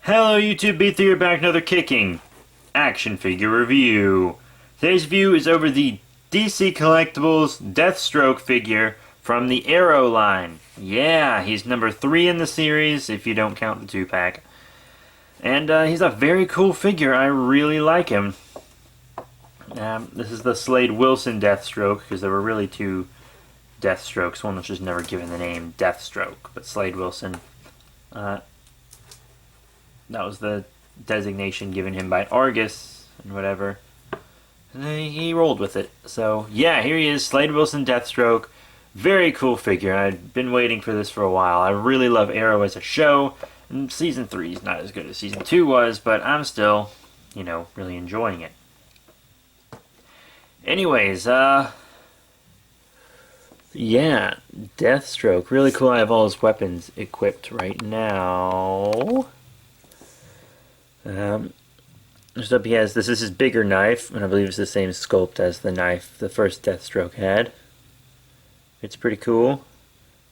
Hello YouTube, B3 back another kicking action figure review. Today's view is over the DC Collectibles Deathstroke figure from the Arrow line. Yeah, he's number 3 in the series if you don't count the 2-pack. And he's a very cool figure. I really like him. This is the Slade Wilson Deathstroke because there were really two Deathstrokes. One was just never given the name Deathstroke, but Slade Wilson. That was the designation given him by Argus and whatever. And he rolled with it. So, yeah, here he is, Slade Wilson Deathstroke. Very cool figure. I've been waiting for this for a while. I really love Arrow as a show. And Season 3 is not as good as Season 2 was, but I'm still, really enjoying it. Anyways, yeah, Deathstroke. Really cool. I have all his weapons equipped right now. First up, this is his bigger knife, and I believe it's the same sculpt as the knife the first Deathstroke had. It's pretty cool.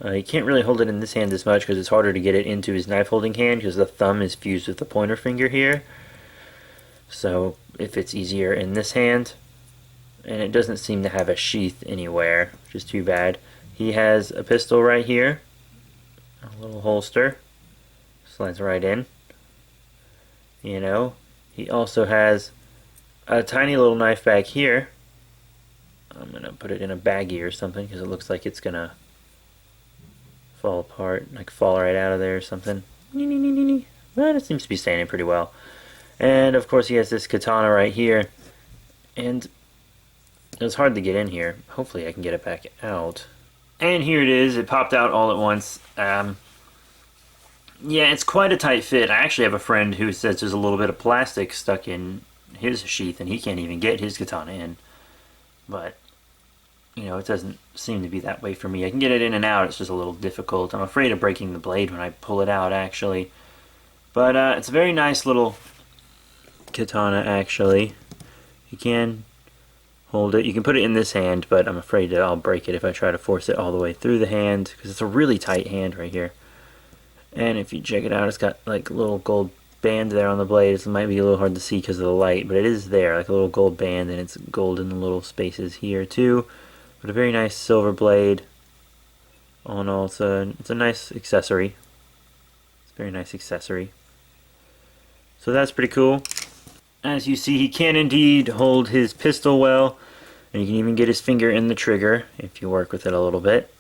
You can't really hold it in this hand as much because it's harder to get it into his knife holding hand because the thumb is fused with the pointer finger here. So if it's easier in this hand, and it doesn't seem to have a sheath anywhere, which is too bad. He has a pistol right here, a little holster, slides right in. He also has a tiny little knife back here. I'm gonna put it in a baggie or something because it looks like it's gonna fall apart, like fall right out of there or something. But it seems to be standing pretty well. And of course he has this katana right here, and it's hard to get in here. Hopefully I can get it back out. And here it is. It popped out all at once. Yeah, it's quite a tight fit. I actually have a friend who says there's a little bit of plastic stuck in his sheath and he can't even get his katana in. But, it doesn't seem to be that way for me. I can get it in and out, it's just a little difficult. I'm afraid of breaking the blade when I pull it out, actually. But it's a very nice little katana, actually. You can hold it. You can put it in this hand, but I'm afraid that I'll break it if I try to force it all the way through the hand, because it's a really tight hand right here. And if you check it out, it's got like a little gold band there on the blade. It might be a little hard to see because of the light, but it is there, like a little gold band, and it's gold in the little spaces here too. But a very nice silver blade. All in all, it's a nice accessory. It's a very nice accessory. So that's pretty cool. As you see, he can indeed hold his pistol well, and you can even get his finger in the trigger if you work with it a little bit.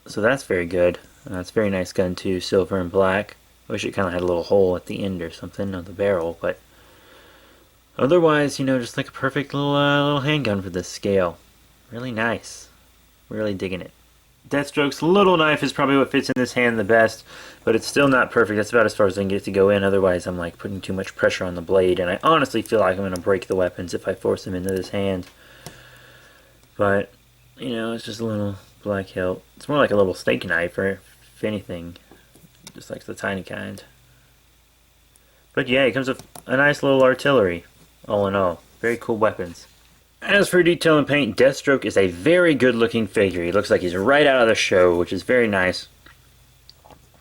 So that's very good. It's a very nice gun too, silver and black. I wish it kind of had a little hole at the end or something on the barrel, but otherwise, just like a perfect little handgun for this scale. Really nice. Really digging it. Deathstroke's little knife is probably what fits in this hand the best, but it's still not perfect. That's about as far as I can get it to go in. Otherwise, I'm like putting too much pressure on the blade, and I honestly feel like I'm going to break the weapons if I force them into this hand. But, it's just a little black hilt. It's more like a little steak knife, or if anything, just like the tiny kind. But yeah, it comes with a nice little artillery, all in all. Very cool weapons. As for detail and paint, Deathstroke is a very good looking figure. He looks like he's right out of the show, which is very nice.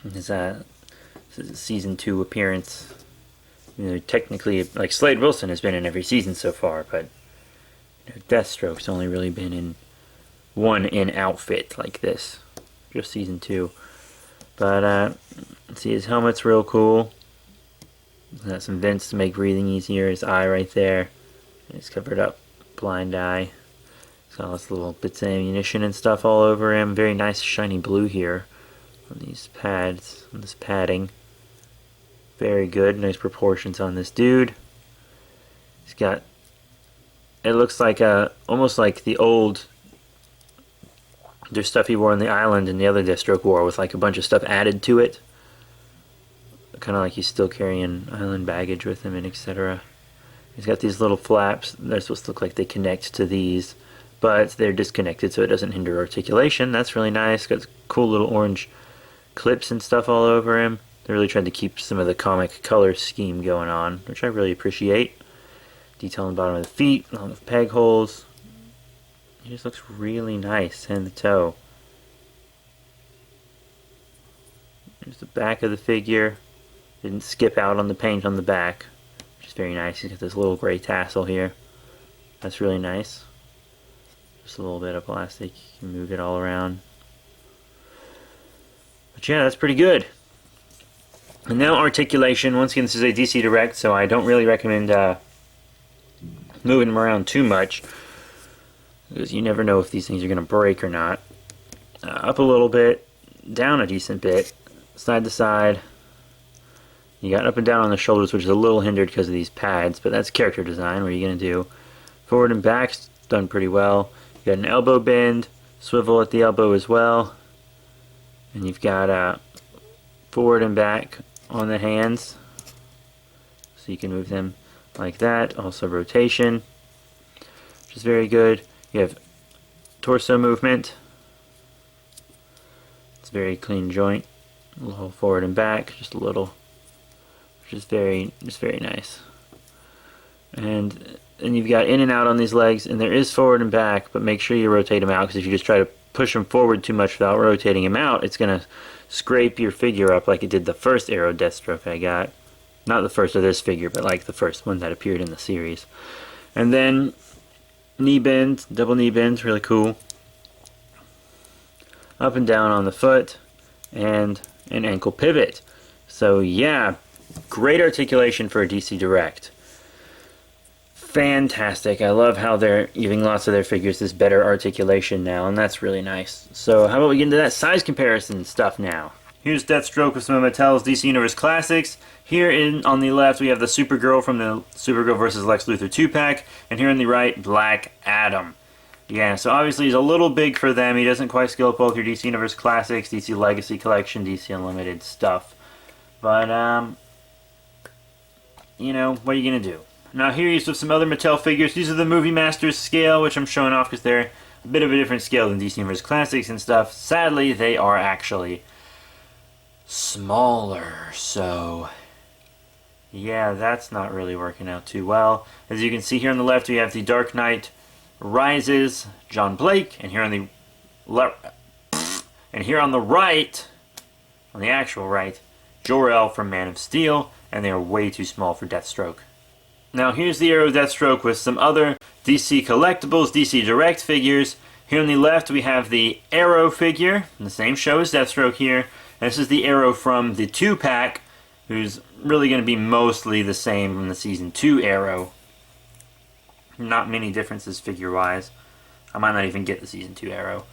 This is a Season 2 appearance. Technically, like Slade Wilson has been in every season so far, but Deathstroke's only really been in one outfit like this. Just Season 2. But, see, his helmet's real cool. He's got some vents to make breathing easier. His eye right there. He's covered up. Blind eye. He's got all this little bits of ammunition and stuff all over him. Very nice shiny blue here on these pads, on this padding. Very good. Nice proportions on this dude. He's got, it looks like almost like the old, there's stuff he wore on the island and the other Deathstroke wore with like a bunch of stuff added to it. Kind of like he's still carrying island baggage with him and etc. He's got these little flaps. They're supposed to look like they connect to these, but they're disconnected so it doesn't hinder articulation. That's really nice. Got cool little orange clips and stuff all over him. They really tried to keep some of the comic color scheme going on, which I really appreciate. Detail on the bottom of the feet, along with peg holes. He just looks really nice, head to toe. Here's the back of the figure. Didn't skip out on the paint on the back, which is very nice. He's got this little gray tassel here. That's really nice. Just a little bit of plastic. You can move it all around. But yeah, that's pretty good. And now Articulation. Once again, this is a DC Direct, so I don't really recommend moving them around too much, because you never know if these things are going to break or not. Up a little bit, down a decent bit, side to side. You got up and down on the shoulders, which is a little hindered because of these pads, but that's character design. What are you going to do? Forward and back's done pretty well. You got an elbow bend, swivel at the elbow as well. And you've got forward and back on the hands, so you can move them like that. Also rotation, which is very good. You have torso movement. It's a very clean joint. A little forward and back, just a little, which is very nice. And you've got in and out on these legs, and there is forward and back, but make sure you rotate them out, because if you just try to push them forward too much without rotating them out, it's going to scrape your figure up like it did the first Arrow Deathstroke I got. Not the first of this figure, but like the first one that appeared in the series. And then knee bend, double knee bend, really cool. Up and down on the foot, and an ankle pivot. So yeah, great articulation for a DC Direct. Fantastic. I love how they're giving lots of their figures this better articulation now, and that's really nice. So how about we get into that size comparison stuff now. Here's Deathstroke with some of Mattel's DC Universe Classics. Here on the left we have the Supergirl from the Supergirl vs. Lex Luthor 2-pack, and here on the right, Black Adam. Yeah, so obviously he's a little big for them. He doesn't quite scale up well with your DC Universe Classics, DC Legacy Collection, DC Unlimited stuff. But, you know, what are you going to do? Now here he's with some other Mattel figures. These are the Movie Masters scale, which I'm showing off because they're a bit of a different scale than DC Universe Classics and stuff. Sadly, they are actually smaller, so yeah, that's not really working out too well. As you can see here on the left, we have the Dark Knight Rises, John Blake, and here on the right, on the actual right, Jor-El from Man of Steel, and they are way too small for Deathstroke. Now here's the Arrow Deathstroke with some other DC Collectibles, DC Direct figures. Here on the left we have the Arrow figure, in the same show as Deathstroke here. And this is the Arrow from the 2-pack, who's really going to be mostly the same from the Season 2 Arrow. Not many differences figure-wise. I might not even get the Season 2 Arrow.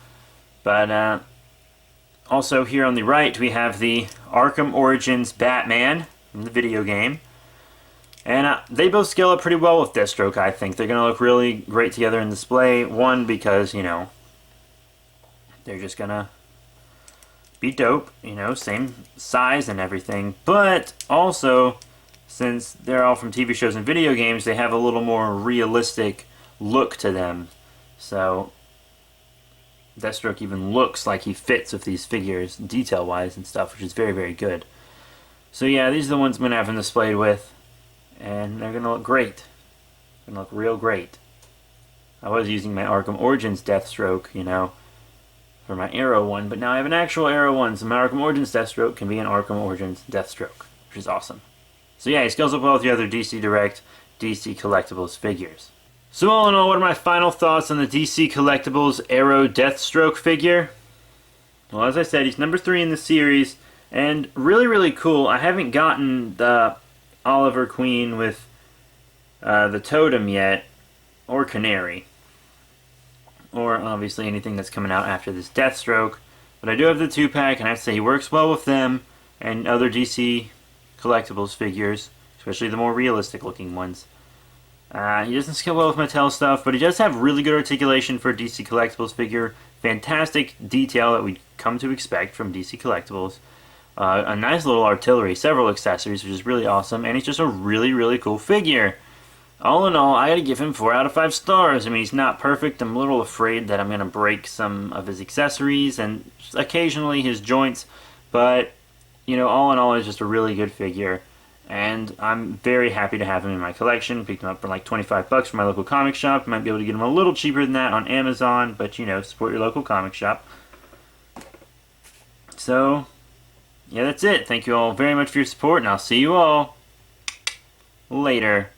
But also here on the right we have the Arkham Origins Batman from the video game. And they both scale up pretty well with Deathstroke, I think. They're going to look really great together in display. One, because, you know, they're just going to be dope. You know, same size and everything. But also, since they're all from TV shows and video games, they have a little more realistic look to them. So, Deathstroke even looks like he fits with these figures, detail-wise and stuff, which is very, very good. So yeah, these are the ones I'm going to have them displayed with. And they're going to look great. Going to look real great. I was using my Arkham Origins Deathstroke, you know, for my Arrow one, but now I have an actual Arrow one, so my Arkham Origins Deathstroke can be an Arkham Origins Deathstroke, which is awesome. So yeah, he scales up well with the other DC Direct, DC Collectibles figures. So all in all, what are my final thoughts on the DC Collectibles Arrow Deathstroke figure? Well, as I said, he's number 3 in the series, and really, really cool. I haven't gotten the Oliver Queen with the Totem yet, or Canary, or obviously anything that's coming out after this Deathstroke, but I do have the 2-pack, and I have to say he works well with them and other DC Collectibles figures, especially the more realistic looking ones. He doesn't scale well with Mattel stuff, but he does have really good articulation for a DC Collectibles figure, fantastic detail that we'd come to expect from DC Collectibles. A nice little artillery, several accessories, which is really awesome, and he's just a really, really cool figure. All in all, I gotta give him 4 out of 5 stars. I mean, he's not perfect. I'm a little afraid that I'm gonna break some of his accessories and occasionally his joints, but, you know, all in all, he's just a really good figure, and I'm very happy to have him in my collection. Picked him up for like 25 bucks from my local comic shop. You might be able to get him a little cheaper than that on Amazon, but, you know, support your local comic shop. So yeah, that's it. Thank you all very much for your support, and I'll see you all later.